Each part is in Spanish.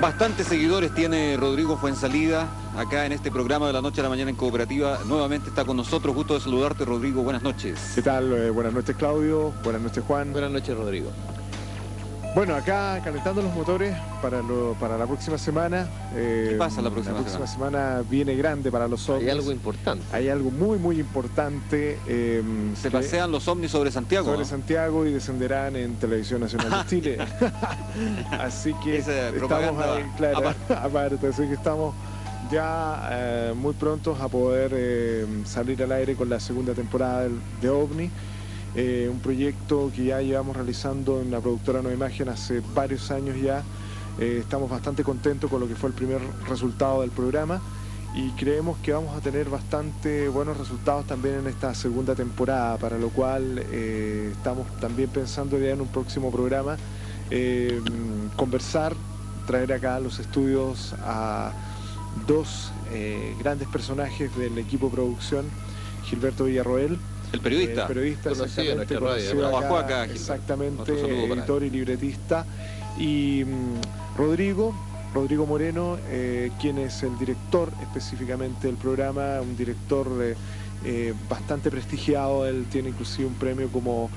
Bastantes seguidores tiene Rodrigo Fuenzalida acá en este programa de la noche a la mañana en Cooperativa. Nuevamente está con nosotros, gusto de saludarte, Rodrigo, buenas noches. ¿Qué tal? Buenas noches, Claudio, buenas noches, Juan. Buenas noches, Rodrigo. Bueno, acá calentando los motores para la próxima semana. ¿Qué pasa la próxima semana viene grande para los ovnis. Hay algo importante. Hay algo muy importante. Se pasean los ovnis sobre Santiago. Sobre Santiago y descenderán en Televisión Nacional de Chile. Así que estamos ahí, claro, aparte. Así que estamos ya muy prontos a poder salir al aire con la segunda temporada de OVNI. Un proyecto que ya llevamos realizando en la productora Nueva Imagen hace varios años ya. Estamos bastante contentos con lo que fue el primer resultado del programa y creemos que vamos a tener bastante buenos resultados también en esta segunda temporada, para lo cual estamos también pensando ya en un próximo programa conversar, traer acá a los estudios a dos grandes personajes del equipo de producción, Gilberto Villarroel. El periodista. Exactamente, trabajó acá, exactamente, editor y libretista. Y Rodrigo Moreno, quien es el director específicamente del programa, un director bastante prestigiado. Él tiene inclusive un premio como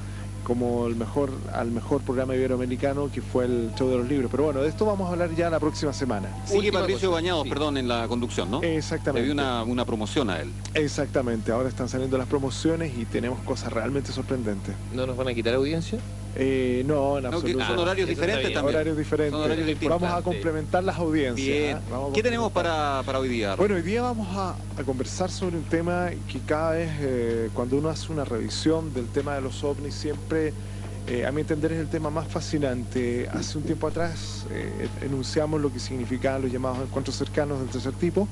al mejor programa iberoamericano, que fue el Show de los Libros. Pero bueno, de esto vamos a hablar ya la próxima semana. Sigue Patricio Bañados, perdón, en la conducción, ¿no? Exactamente. Le dio una promoción a él. Exactamente, ahora están saliendo las promociones y tenemos cosas realmente sorprendentes. ¿No nos van a quitar audiencia? No, en absoluto. Son horarios diferentes también. Horarios diferentes. Son horarios distintos. Vamos a complementar las audiencias. Bien. ¿Qué tenemos para hoy día? Bueno, hoy día vamos a conversar sobre un tema que cada vez, cuando uno hace una revisión del tema de los ovnis, siempre, a mi entender, es el tema más fascinante. Hace un tiempo atrás enunciamos lo que significaban los llamados encuentros cercanos del tercer tipo.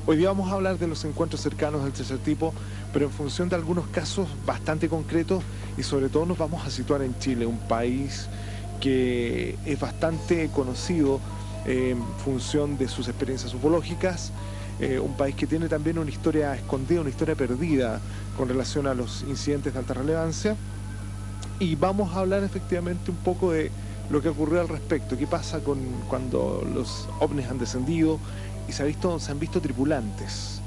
Hoy día vamos a hablar de los encuentros cercanos del tercer tipo, pero en función de algunos casos bastante concretos, y sobre todo nos vamos a situar en Chile, un país que es bastante conocido en función de sus experiencias ufológicas, un país que tiene también una historia escondida, una historia perdida con relación a los incidentes de alta relevancia, y vamos a hablar efectivamente un poco de lo que ocurrió al respecto, qué pasa cuando los ovnis han descendido y se han visto tripulantes.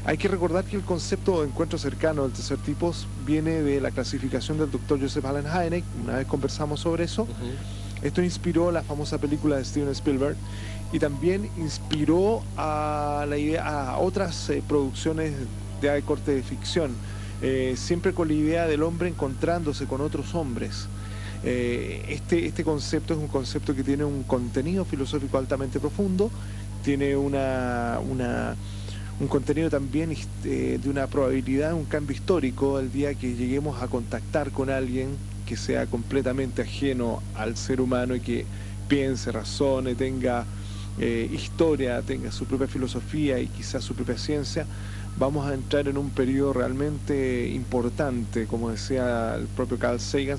Hay que recordar que el concepto de encuentro cercano del tercer tipo viene de la clasificación del doctor Joseph Allen Hynek. Una vez conversamos sobre eso. Esto inspiró la famosa película de Steven Spielberg y también inspiró a otras producciones de corte de ficción, siempre con la idea del hombre encontrándose con otros hombres. Este concepto es un concepto que tiene un contenido filosófico altamente profundo, tiene un contenido también de una probabilidad, un cambio histórico, el día que lleguemos a contactar con alguien que sea completamente ajeno al ser humano y que piense, razone, tenga historia, tenga su propia filosofía y quizás su propia ciencia. Vamos a entrar en un periodo realmente importante, como decía el propio Carl Sagan,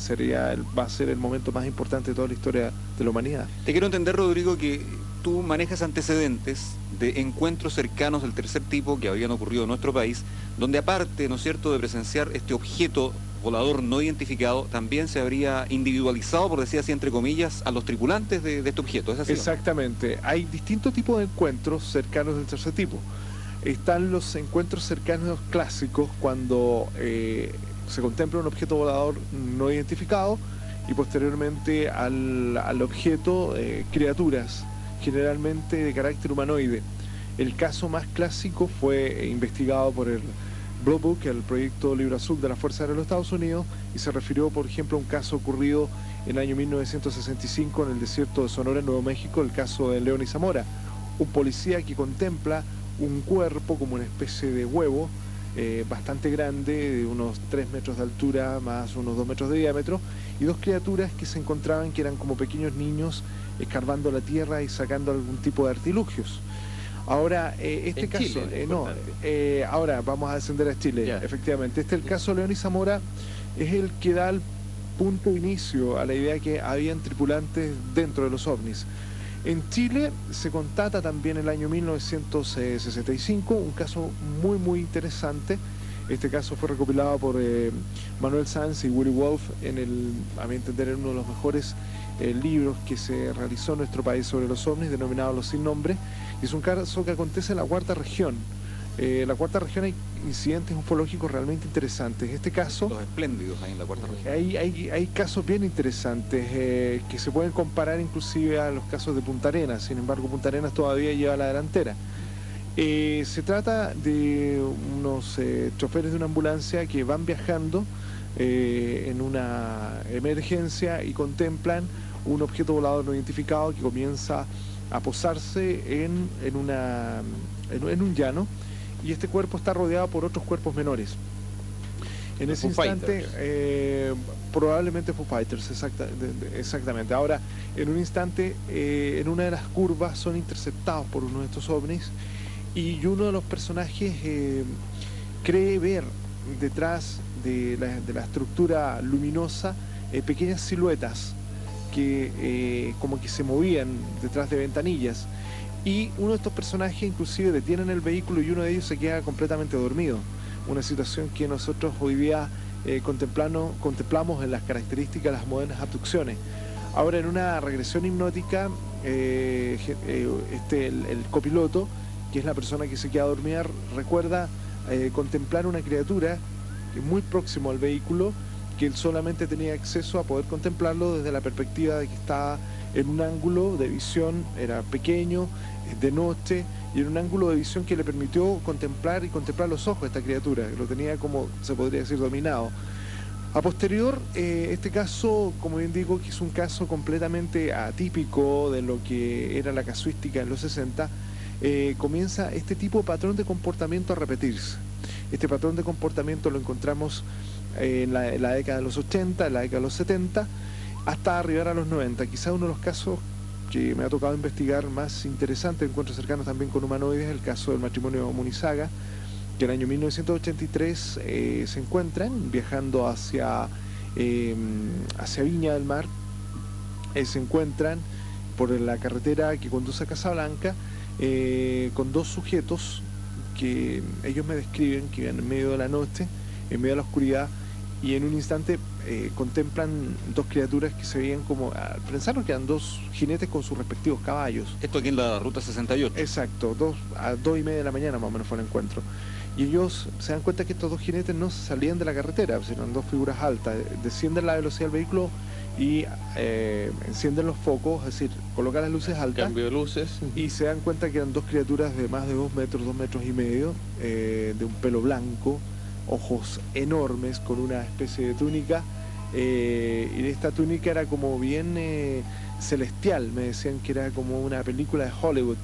va a ser el momento más importante de toda la historia de la humanidad. Te quiero entender, Rodrigo, que tú manejas antecedentes de encuentros cercanos del tercer tipo que habían ocurrido en nuestro país, donde aparte, ¿no es cierto?, de presenciar este objeto volador no identificado, también se habría individualizado, por decir así, entre comillas, a los tripulantes de este objeto. ¿Es así? Exactamente. Hay distintos tipos de encuentros cercanos del tercer tipo. Están los encuentros cercanos clásicos, cuando se contempla un objeto volador no identificado y posteriormente al objeto criaturas, generalmente de carácter humanoide. El caso más clásico fue investigado por el Blue Book, el proyecto Libro Azul de la Fuerza Aérea de los Estados Unidos, y se refirió, por ejemplo, a un caso ocurrido en el año 1965 en el desierto de Sonora, en Nuevo México, el caso de León y Zamora, un policía que contempla un cuerpo como una especie de huevo bastante grande, de unos 3 metros de altura más unos 2 metros de diámetro, y dos criaturas que se encontraban, que eran como pequeños niños escarbando la tierra y sacando algún tipo de artilugios. Ahora, este caso, ahora vamos a descender a Chile, efectivamente. El caso de León y Zamora es el que da el punto de inicio a la idea que habían tripulantes dentro de los ovnis. En Chile se contata también el año 1965 un caso muy interesante. Este caso fue recopilado por Manuel Sanz y Willy Wolf a mi entender, en uno de los mejores libros que se realizó en nuestro país sobre los ovnis, denominado Los Sin Nombre. Es un caso que acontece en la cuarta región. En la cuarta región hay incidentes ufológicos realmente interesantes. En este caso, Los espléndidos ahí en la cuarta región. hay casos bien interesantes que se pueden comparar inclusive a los casos de Punta Arenas. Sin embargo, Punta Arenas todavía lleva la delantera. Se trata de unos choferes de una ambulancia que van viajando en una emergencia y contemplan un objeto volador no identificado que comienza a posarse en un llano, y este cuerpo está rodeado por otros cuerpos menores. En ese instante, probablemente Foo Fighters, exactamente. Ahora, en un instante, en una de las curvas son interceptados por uno de estos ovnis, y uno de los personajes cree ver detrás de la estructura luminosa pequeñas siluetas que como que se movían detrás de ventanillas, y uno de estos personajes inclusive detienen el vehículo y uno de ellos se queda completamente dormido. Una situación que nosotros hoy día contemplamos en las características de las modernas abducciones. Ahora, en una regresión hipnótica, el copiloto, que es la persona que se queda dormida, recuerda contemplar una criatura muy próximo al vehículo, que él solamente tenía acceso a poder contemplarlo desde la perspectiva de que estaba en un ángulo de visión, era pequeño, de noche, y en un ángulo de visión que le permitió contemplar los ojos de esta criatura, que lo tenía, como se podría decir, dominado. A posterior, este caso, como bien digo, que es un caso completamente atípico de lo que era la casuística en los 60, comienza este tipo de patrón de comportamiento a repetirse. Este patrón de comportamiento lo encontramos en la década de los 80, en la década de los 70, hasta arribar a los 90. Quizá uno de los casos que me ha tocado investigar más interesante, encuentros cercanos también con humanoides, el caso del matrimonio Munizaga, que en el año 1983 se encuentran viajando hacia Viña del Mar, se encuentran por la carretera que conduce a Casablanca con dos sujetos que ellos me describen que iban en medio de la noche, en medio de la oscuridad, y en un instante contemplan dos criaturas que se veían como, pensaron que eran dos jinetes con sus respectivos caballos. Esto aquí en la ruta 68. Exacto, a 2:30 de la mañana más o menos fue el encuentro. Y ellos se dan cuenta que estos dos jinetes no salían de la carretera, sino eran dos figuras altas, descienden la velocidad del vehículo y encienden los focos, es decir, colocan las luces altas. Cambio de luces. Y se dan cuenta que eran dos criaturas de más de 2 metros, 2 metros y medio, de un pelo blanco, ojos enormes, con una especie de túnica, y esta túnica era como bien celestial, me decían que era como una película de Hollywood.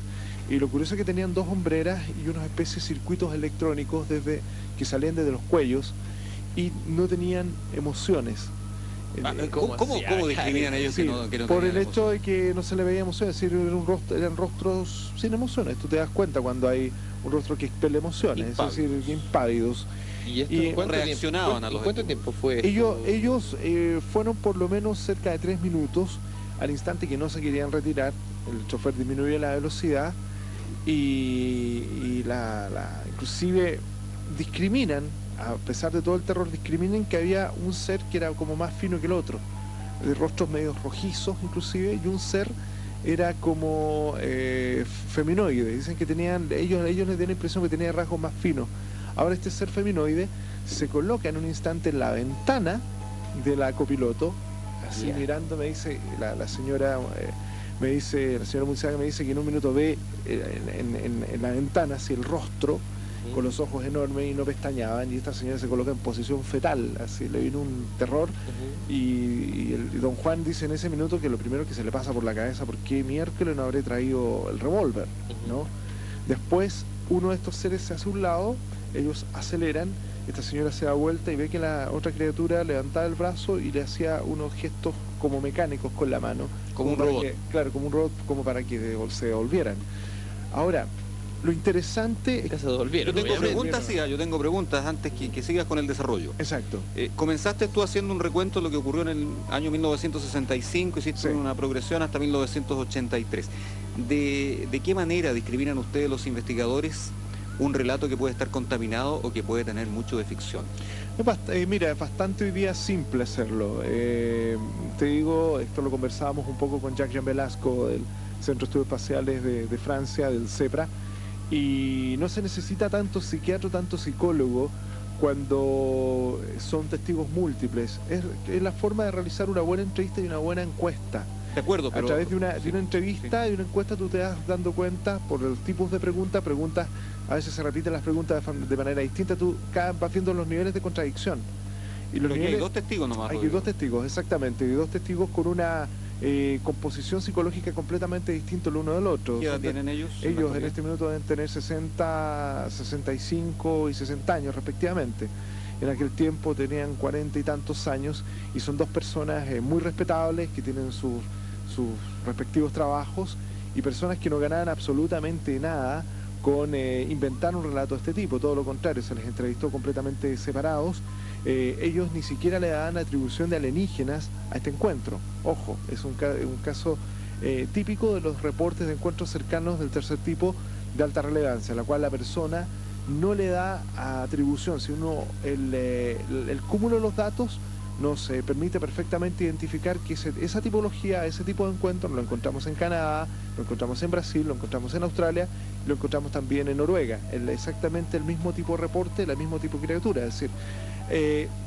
Y lo curioso es que tenían dos hombreras y unas especies de circuitos electrónicos que salían desde los cuellos, y no tenían emociones. ¿Cómo discriminan ellos sí, que no por el tenían hecho de que no se le veía emoción? Es decir, eran rostros sin emociones. Tú te das cuenta cuando hay un rostro que expele emociones, Impávidos. es decir, impávidos. ¿Y ¿Cuánto reaccionaban a los ¿Cuánto tiempo fue esto? Ellos fueron por lo menos cerca de 3 minutos. Al instante que no se querían retirar, el chofer disminuyó la velocidad y inclusive discriminan, a pesar de todo el terror, discriminan que había un ser que era como más fino que el otro, de rostros medios rojizos inclusive, y un ser era como feminoide. Dicen que ellos les dieron la impresión que tenía rasgos más finos. Ahora este ser feminoide se coloca en un instante en la ventana de la copiloto, así mirando, me dice la señora Munizaga me dice que en un minuto ve en la ventana así el rostro con los ojos enormes y no pestañaban, y esta señora se coloca en posición fetal, así le vino un terror. Y don Juan dice en ese minuto que lo primero que se le pasa por la cabeza, ¿por qué miércoles no habré traído el revólver? ¿No? Después uno de estos seres se hace a un lado, ellos aceleran, esta señora se da vuelta y ve que la otra criatura levantaba el brazo y le hacía unos gestos como mecánicos con la mano, como un robot. Claro, como un robot, como para que se devolvieran. Ahora, lo interesante... Ya se devolvieron. Yo tengo preguntas antes que sigas con el desarrollo. Exacto. Comenzaste tú haciendo un recuento de lo que ocurrió en el año 1965, hiciste una progresión hasta 1983. ¿De qué manera discriminan ustedes los investigadores un relato que puede estar contaminado o que puede tener mucho de ficción? Mira, es bastante hoy día simple hacerlo. Te digo, esto lo conversábamos un poco con Jacques Jean Velasco del Centro de Estudios Espaciales de Francia, del CEPRA, y no se necesita tanto psiquiatra, tanto psicólogo cuando son testigos múltiples. Es la forma de realizar una buena entrevista y una buena encuesta. De acuerdo, pero... A través de una sí, entrevista sí. y una encuesta tú te vas dando cuenta por los tipos de preguntas, a veces se repiten las preguntas de manera distinta, tú vas viendo los niveles de contradicción. Y los Pero aquí niveles, hay dos testigos nomás, hay Rodrigo. dos testigos, exactamente, y dos testigos con una composición psicológica completamente distinta el uno del otro. ¿Qué edad tienen ellos? Ellos en este minuto deben tener 60, 65 y 60 años respectivamente. En aquel tiempo tenían 40 y tantos años y son dos personas muy respetables que tienen sus respectivos trabajos y personas que no ganaban absolutamente nada con inventar un relato de este tipo. Todo lo contrario, se les entrevistó completamente separados. Ellos ni siquiera le daban atribución de alienígenas a este encuentro. Ojo, es un caso típico de los reportes de encuentros cercanos del tercer tipo de alta relevancia, la cual la persona no le da atribución, sino el cúmulo de los datos nos permite perfectamente identificar que esa tipología, ese tipo de encuentros lo encontramos en Canadá, lo encontramos en Brasil, lo encontramos en Australia, lo encontramos también en Noruega. Exactamente el mismo tipo de reporte, el mismo tipo de criatura, es decir,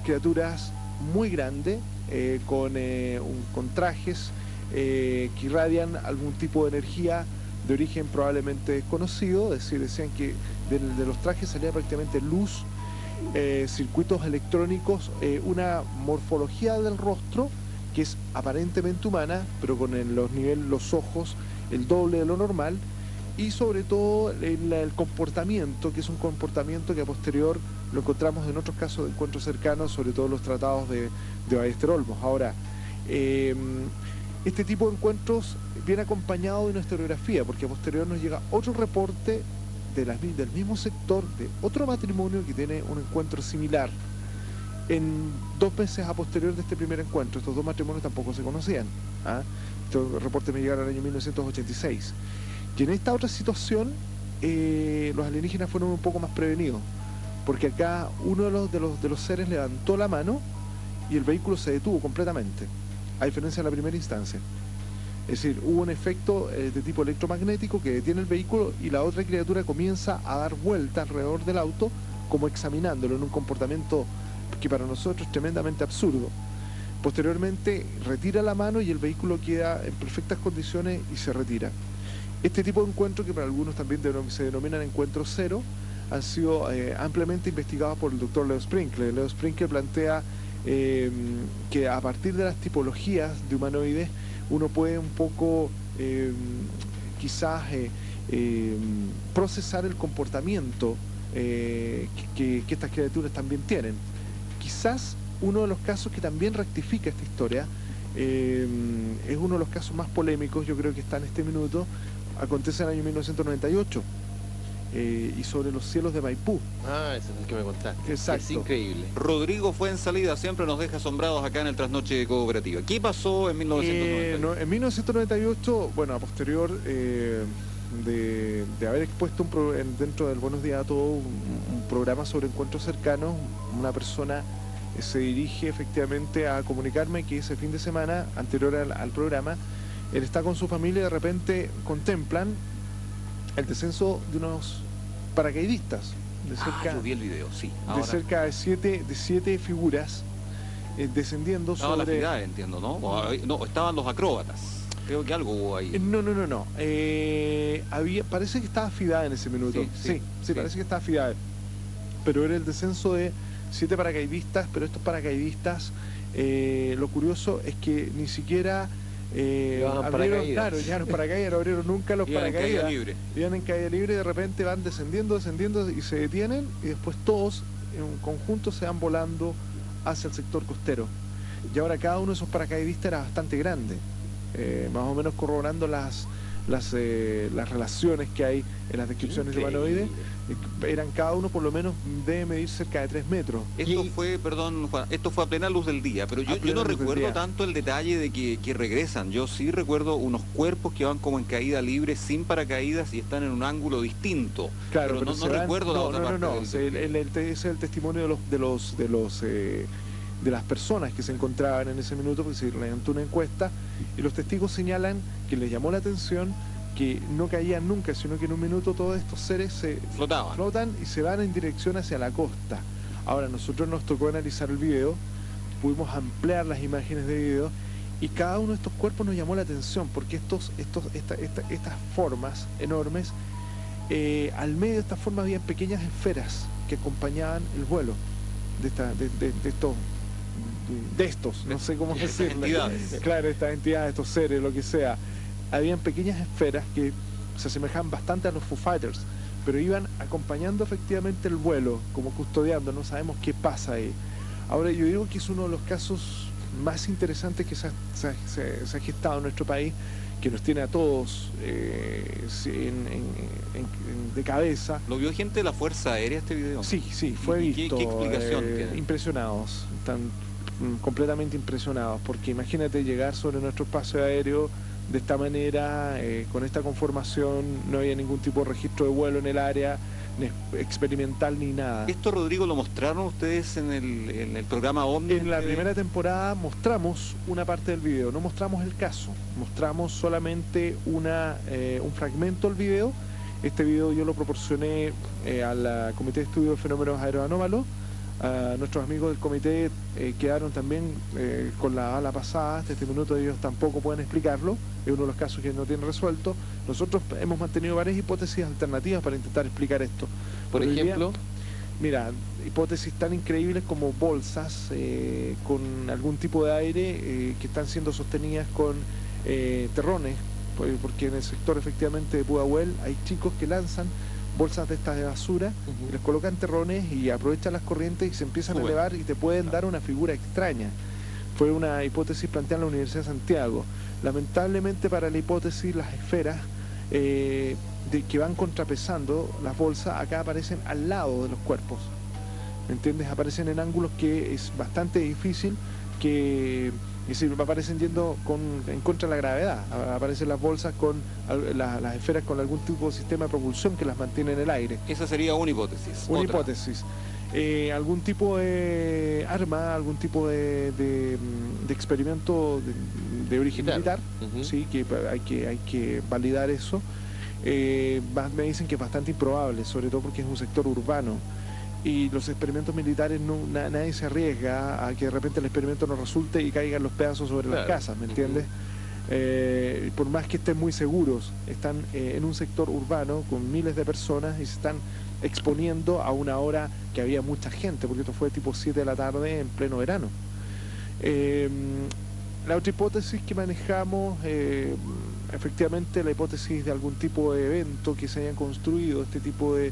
criaturas muy grandes, con trajes que irradian algún tipo de energía de origen probablemente desconocido, es decir, decían que de los trajes salía prácticamente luz, circuitos electrónicos, una morfología del rostro que es aparentemente humana, pero con los ojos el doble de lo normal, y sobre todo el comportamiento, que es un comportamiento que a posterior lo encontramos en otros casos de encuentros cercanos, sobre todo los tratados de Ballester Olmos. Ahora, este tipo de encuentros viene acompañado de una historiografía, porque a posterior nos llega otro reporte del mismo sector, de otro matrimonio que tiene un encuentro similar. En 2 meses a posterior de este primer encuentro, estos dos matrimonios tampoco se conocían. Estos reportes me llegaron al año 1986. Y en esta otra situación, los alienígenas fueron un poco más prevenidos, porque acá uno de los seres levantó la mano y el vehículo se detuvo completamente, a diferencia de la primera instancia. Es decir, hubo un efecto de tipo electromagnético que detiene el vehículo y la otra criatura comienza a dar vueltas alrededor del auto, como examinándolo en un comportamiento que para nosotros es tremendamente absurdo. Posteriormente retira la mano y el vehículo queda en perfectas condiciones y se retira. Este tipo de encuentros, que para algunos también se denominan encuentros cero, han sido ampliamente investigados por el doctor Leo Sprinkle. Leo Sprinkle plantea que a partir de las tipologías de humanoides uno puede un poco quizás procesar el comportamiento que estas criaturas también tienen. Quizás uno de los casos que también rectifica esta historia es uno de los casos más polémicos, yo creo que está en este minuto, acontece en el año 1998 y sobre los cielos de Maipú. Ese es el que me contaste. Exacto. Es increíble. Rodrigo Fuenzalida siempre nos deja asombrados acá en el Trasnoche Cooperativa. ¿Qué pasó en 1998? En 1998, bueno, a posterior de haber expuesto dentro del Buenos Días a Todo un programa sobre encuentros cercanos, una persona se dirige efectivamente a comunicarme que ese fin de semana, anterior al programa, él está con su familia y de repente contemplan el descenso de unos paracaidistas de cerca, yo vi el video, sí. de cerca de siete figuras descendiendo Estaba sobre... la FIDAE, entiendo, ¿no? No, estaban los acróbatas. Creo que algo hubo ahí. No. Parece que estaba FIDAE en ese minuto. Sí, parece que estaba FIDAE. Pero era el descenso de 7 paracaidistas, pero estos paracaidistas, lo curioso es que ni siquiera abrieron, claro, ya los paracaídas no abrieron nunca los paracaídas. Iban en caída libre y de repente van descendiendo y se detienen y después todos en un conjunto se van volando hacia el sector costero. Y ahora cada uno de esos paracaidistas era bastante grande, más o menos corroborando las las relaciones que hay en las descripciones de humanoides, eran cada uno por lo menos debe medir cerca de 3 metros. Esto fue, perdón Juan, esto fue a plena luz del día, pero yo no recuerdo tanto el detalle de que regresan. Yo sí recuerdo unos cuerpos que van como en caída libre, sin paracaídas y están en un ángulo distinto. Claro, pero no recuerdo la otra parte. No, ese es el testimonio de las personas que se encontraban en ese minuto, porque se levantó una encuesta y los testigos señalan que les llamó la atención que no caían nunca, sino que en un minuto todos estos seres se flotan y se van en dirección hacia la costa. Ahora, nosotros nos tocó analizar el video, pudimos ampliar las imágenes de video y cada uno de estos cuerpos nos llamó la atención, porque estas formas enormes, al medio de estas formas había pequeñas esferas que acompañaban el vuelo de estos, no sé cómo decirlo. Claro, estas entidades, estos seres, lo que sea. Habían pequeñas esferas que se asemejaban bastante a los Foo Fighters, pero iban acompañando efectivamente el vuelo, como custodiando, no sabemos qué pasa ahí. Ahora, yo digo que es uno de los casos más interesantes que se ha gestado en nuestro país, que nos tiene a todos de cabeza. ¿Lo vio gente de la Fuerza Aérea este video? Sí, fue visto. ¿Qué explicación tiene? Impresionados, están completamente impresionados, porque imagínate llegar sobre nuestro espacio aéreo de esta manera, con esta conformación, no había ningún tipo de registro de vuelo en el área, ni experimental ni nada. ¿Esto, Rodrigo, lo mostraron ustedes en el programa Omni? En la primera temporada mostramos una parte del video, no mostramos el caso, mostramos solamente un fragmento del video. Este video yo lo proporcioné al Comité de Estudio de Fenómenos Aeroanómalos. Nuestros amigos del comité quedaron también con la ala pasada. Hasta este minuto ellos tampoco pueden explicarlo, es uno de los casos que no tienen resuelto. Nosotros hemos mantenido varias hipótesis alternativas para intentar explicar esto. Por ejemplo, mira, hipótesis tan increíbles como bolsas con algún tipo de aire que están siendo sostenidas con terrones, porque en el sector efectivamente de Pudahuel hay chicos que lanzan bolsas de estas de basura, les colocan terrones y aprovechan las corrientes y se empiezan a elevar y te pueden dar una figura extraña. Fue una hipótesis planteada en la Universidad de Santiago. Lamentablemente para la hipótesis, las esferas que van contrapesando las bolsas acá aparecen al lado de los cuerpos. ¿Me entiendes? Aparecen en ángulos que es bastante difícil que... Es decir, aparecen yendo en contra de la gravedad. Aparecen las bolsas con las esferas con algún tipo de sistema de propulsión que las mantiene en el aire. Esa sería una hipótesis. Una hipótesis. Algún tipo de arma, algún tipo de experimento de origen militar, sí, que hay que validar eso. Me dicen que es bastante improbable, sobre todo porque es un sector urbano. Y los experimentos militares, nadie se arriesga a que de repente el experimento no resulte y caigan los pedazos sobre las casas, ¿me entiendes? Por más que estén muy seguros, están en un sector urbano con miles de personas y se están exponiendo a una hora que había mucha gente, porque esto fue tipo 7 de la tarde en pleno verano. La otra hipótesis que manejamos, efectivamente la hipótesis de algún tipo de evento que se hayan construido, este tipo de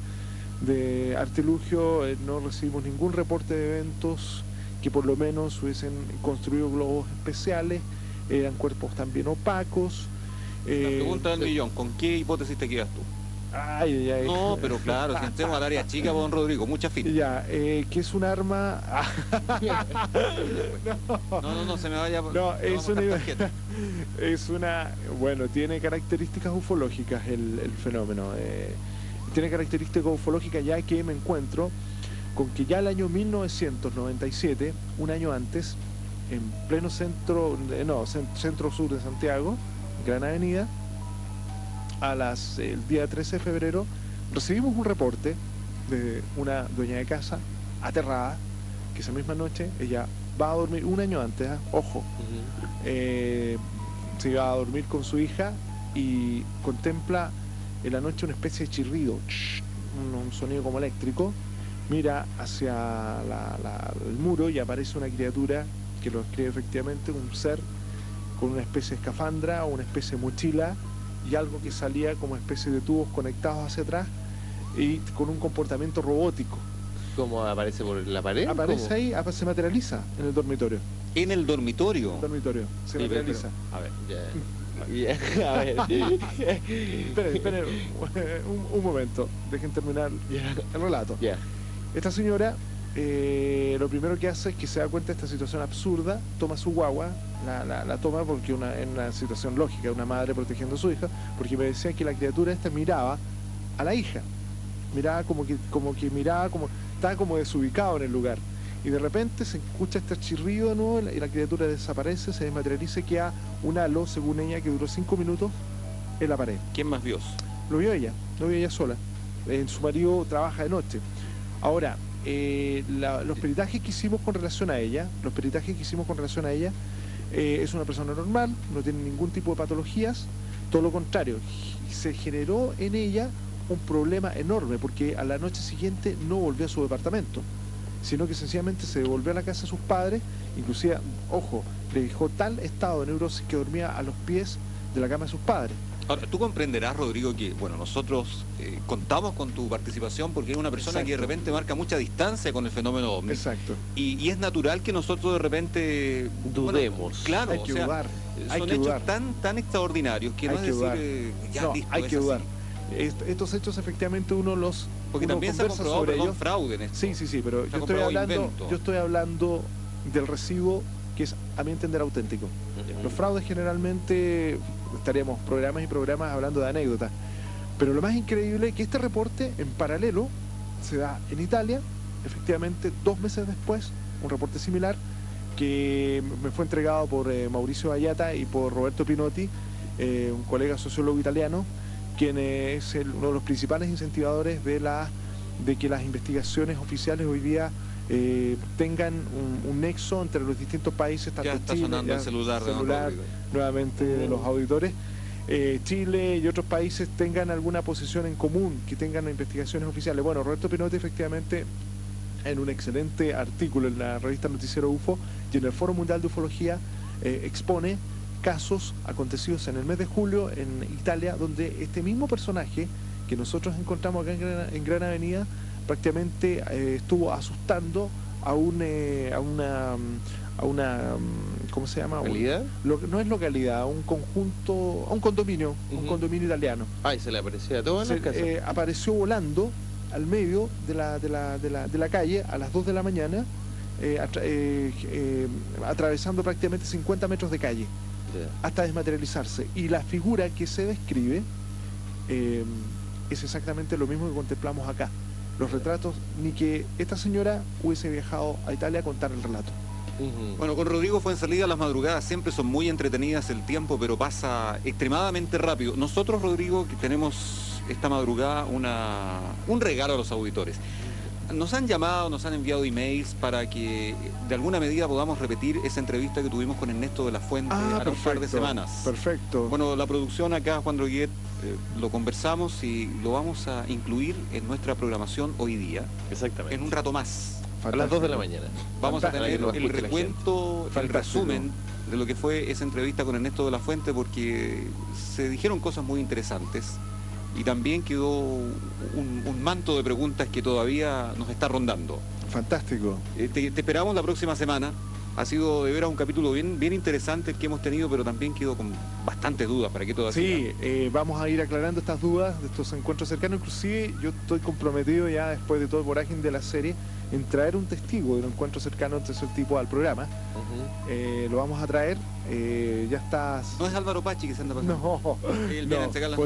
artilugio. No recibimos ningún reporte de eventos que por lo menos hubiesen construido globos especiales, eran cuerpos también opacos. La pregunta del millón, ¿con qué hipótesis te quedas tú? Ay. No, pero claro, si entremos al área chica, don Rodrigo, mucha fila. Ya, que es un arma... No, se me vaya... No, es una... Bueno, tiene características ufológicas el fenómeno. Tiene características ufológicas, ya que me encuentro con que ya el año 1997, un año antes, en pleno centro sur de Santiago, Gran Avenida, el día 13 de febrero, recibimos un reporte de una dueña de casa aterrada, que esa misma noche ella va a dormir, un año antes, ojo, se iba a dormir con su hija y contempla en la noche una especie de chirrido, un sonido como eléctrico, mira hacia el muro y aparece una criatura que lo describe efectivamente, un ser con una especie de escafandra o una especie de mochila y algo que salía como especie de tubos conectados hacia atrás y con un comportamiento robótico. ¿Cómo aparece por la pared? Aparece ahí, se materializa en el dormitorio. ¿En el dormitorio? Se materializa. A ver, ya. A ver. Esperen, un momento, dejen terminar el relato. Ya. Esta señora lo primero que hace es que se da cuenta de esta situación absurda, toma su guagua, la toma porque en una situación lógica, una madre protegiendo a su hija, porque me decía que la criatura esta miraba a la hija, miraba como que estaba como desubicado en el lugar. Y de repente se escucha este chirrido de nuevo y la criatura desaparece, se desmaterializa y queda un halo, según ella, que duró 5 minutos en la pared. ¿Quién más vio? Lo vio ella sola. Su marido trabaja de noche. Ahora, los peritajes que hicimos con relación a ella, es una persona normal, no tiene ningún tipo de patologías, todo lo contrario, se generó en ella un problema enorme porque a la noche siguiente no volvió a su departamento, sino que sencillamente se devolvió a la casa de sus padres, inclusive, ojo, le dejó tal estado de neurosis que dormía a los pies de la cama de sus padres. Ahora, tú comprenderás, Rodrigo, que bueno, nosotros contamos con tu participación porque es una persona Exacto. que de repente marca mucha distancia con el fenómeno ovni. Exacto. Y es natural que nosotros de repente Dudemos. Bueno, claro, Hay que o sea, dudar. son hechos tan extraordinarios que no Hay es que decir, dudar. ya No, listo, hay es que así. dudar. Estos hechos efectivamente Porque uno también se ha conversa comprobado, sobre perdón, ellos. fraude en esto. Sí, pero Se ha yo comprobado invento. estoy hablando del recibo que es, a mi entender, auténtico. Los fraudes generalmente estaríamos programas y programas hablando de anécdotas. Pero lo más increíble es que este reporte en paralelo se da en Italia, efectivamente 2 meses después, un reporte similar que me fue entregado por Mauricio Ayata y por Roberto Pinotti, un colega sociólogo italiano, quien es uno de los principales incentivadores de que las investigaciones oficiales hoy día tengan un nexo entre los distintos países, tanto Ya está Chile, sonando el celular de don Rodrigo. nuevamente de los auditores, Chile y otros países tengan alguna posición en común, que tengan investigaciones oficiales. Bueno, Roberto Pinotti efectivamente en un excelente artículo en la revista Noticiero UFO y en el Foro Mundial de Ufología expone casos acontecidos en el mes de julio en Italia, donde este mismo personaje que nosotros encontramos acá en Gran Avenida prácticamente estuvo asustando a una ¿cómo se llama? ¿Localidad? No es localidad, a un conjunto, a un condominio, un condominio italiano. Ay, se le aparecía a todas las casas. Apareció volando al medio de la calle a las 2 de la mañana, atravesando prácticamente 50 metros de calle hasta desmaterializarse. Y la figura que se describe es exactamente lo mismo que contemplamos acá. Los retratos, ni que esta señora hubiese viajado a Italia a contar el relato. Bueno, con Rodrigo Fuenzalida las madrugadas siempre son muy entretenidas, el tiempo, pero pasa extremadamente rápido. Nosotros, Rodrigo, que tenemos esta madrugada un regalo a los auditores. Nos han llamado, nos han enviado emails para que de alguna medida podamos repetir esa entrevista que tuvimos con Ernesto de la Fuente hace un par de semanas. Perfecto. Bueno, la producción acá, Juan Droguet, lo conversamos y lo vamos a incluir en nuestra programación hoy día. Exactamente. En un rato más. A las 2 de la mañana. Vamos a Fantástico. tener Para que lo el escuche la recuento, el Fantástico. resumen de lo que fue esa entrevista con Ernesto de la Fuente, porque se dijeron cosas muy interesantes y también quedó un manto de preguntas que todavía nos está rondando. Fantástico. Te esperamos la próxima semana. Ha sido de veras un capítulo bien interesante el que hemos tenido, pero también quedó con bastantes dudas. ¿Para qué todas? Sí, vamos a ir aclarando estas dudas de estos encuentros cercanos. Inclusive yo estoy comprometido ya después de todo el vorágine de la serie en traer un testigo de un encuentro cercano entre ese tipo al programa. Lo vamos a traer. Ya estás. No es Álvaro Pachi que se anda pasando. No, Él viene a entregar las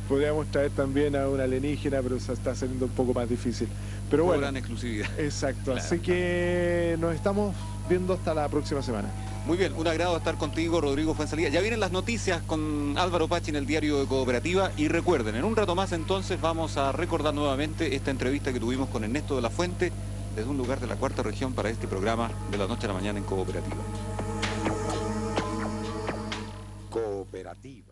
podríamos traer también a un alienígena, pero se está haciendo un poco más difícil. Pero bueno, gran exclusividad. exacto. Claro. Así que nos estamos viendo hasta la próxima semana. Muy bien, un agrado estar contigo, Rodrigo Fuenzalida. Ya vienen las noticias con Álvaro Pachi en el diario de Cooperativa. Y recuerden, en un rato más entonces vamos a recordar nuevamente esta entrevista que tuvimos con Ernesto de la Fuente desde un lugar de la cuarta región para este programa de la noche a la mañana en Cooperativa. Cooperativa.